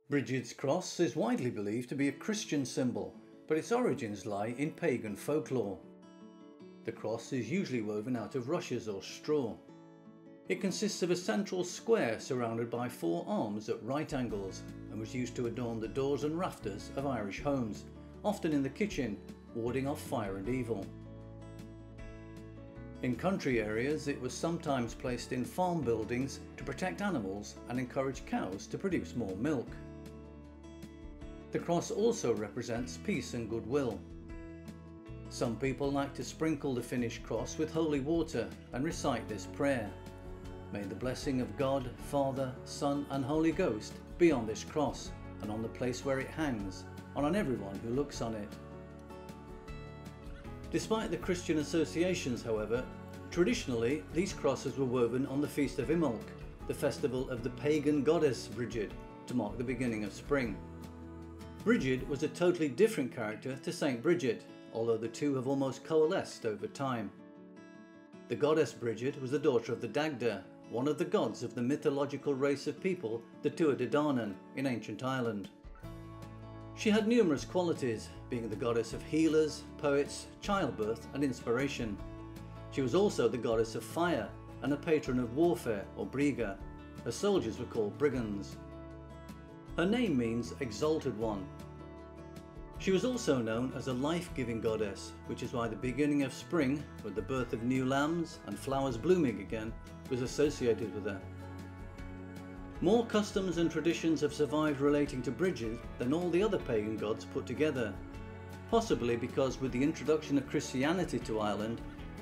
Brigid's cross is widely believed to be a Christian symbol, but its origins lie in pagan folklore. The cross is usually woven out of rushes or straw. It consists of a central square surrounded by 4 arms at right angles and was used to adorn the doors and rafters of Irish homes, often in the kitchen, warding off fire and evil. In country areas, it was sometimes placed in farm buildings to protect animals and encourage cows to produce more milk. The cross also represents peace and goodwill. Some people like to sprinkle the finished cross with holy water and recite this prayer: "May the blessing of God, Father, Son and Holy Ghost be on this cross and on the place where it hangs, and on everyone who looks on it." Despite the Christian associations, however, traditionally these crosses were woven on the Feast of Imbolc, the festival of the pagan goddess Brigid, to mark the beginning of spring. Brigid was a totally different character to St Brigid, although the two have almost coalesced over time. The goddess Brigid was the daughter of the Dagda, one of the gods of the mythological race of people, the Adorn, in ancient Ireland. She had numerous qualities, being the goddess of healers, poets, childbirth and inspiration. She was also the goddess of fire and a patron of warfare, or briga. Her soldiers were called brigands. Her name means exalted one. She was also known as a life-giving goddess, which is why the beginning of spring, with the birth of new lambs and flowers blooming again, was associated with her. More customs and traditions have survived relating to Brigid than all the other pagan gods put together, possibly because with the introduction of Christianity to Ireland,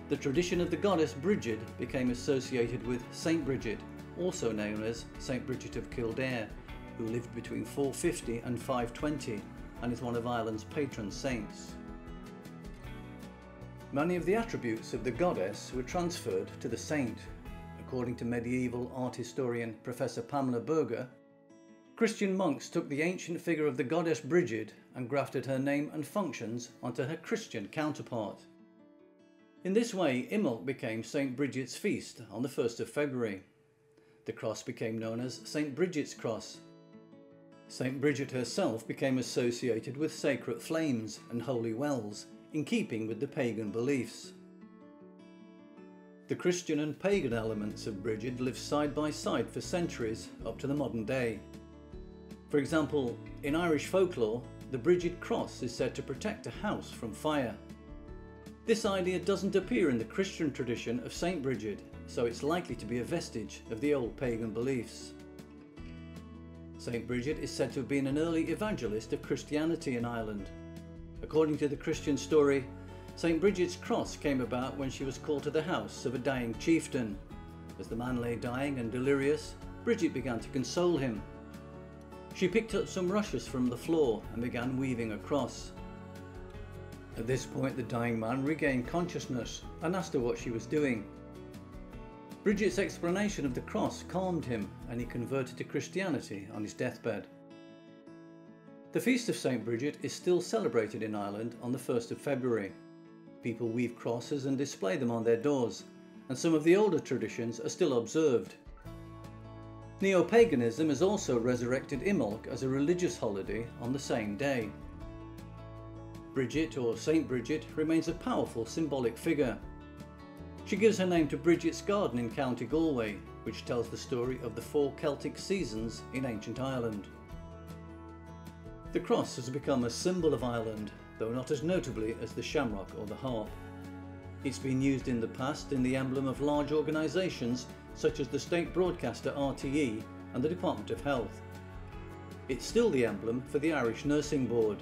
the tradition of the goddess Brigid became associated with St Brigid, also known as St Brigid of Kildare, who lived between 450 and 520 and is one of Ireland's patron saints. Many of the attributes of the goddess were transferred to the saint. According to medieval art historian Professor Pamela Berger, Christian monks took the ancient figure of the goddess Brigid and grafted her name and functions onto her Christian counterpart. In this way, Imbolc became St Brigid's feast on the 1st of February. The cross became known as St Brigid's Cross. St Brigid herself became associated with sacred flames and holy wells, in keeping with the pagan beliefs. The Christian and pagan elements of Brigid lived side by side for centuries, up to the modern day. For example, in Irish folklore, the Brigid cross is said to protect a house from fire. This idea doesn't appear in the Christian tradition of St Brigid, so it's likely to be a vestige of the old pagan beliefs. St Brigid is said to have been an early evangelist of Christianity in Ireland. According to the Christian story, St Brigid's cross came about when she was called to the house of a dying chieftain. As the man lay dying and delirious, Brigid began to console him. She picked up some rushes from the floor and began weaving a cross. At this point, the dying man regained consciousness and asked her what she was doing. Brigid's explanation of the cross calmed him and he converted to Christianity on his deathbed. The Feast of St Brigid is still celebrated in Ireland on the 1st of February. People weave crosses and display them on their doors, and some of the older traditions are still observed. Neo-paganism has also resurrected Imbolc as a religious holiday on the same day. Brigid, or St Brigid, remains a powerful symbolic figure. She gives her name to Brigid's Garden in County Galway, which tells the story of the 4 Celtic seasons in ancient Ireland. The cross has become a symbol of Ireland, though not as notably as the shamrock or the harp. It's been used in the past in the emblem of large organisations such as the state broadcaster RTE and the Department of Health. It's still the emblem for the Irish Nursing Board.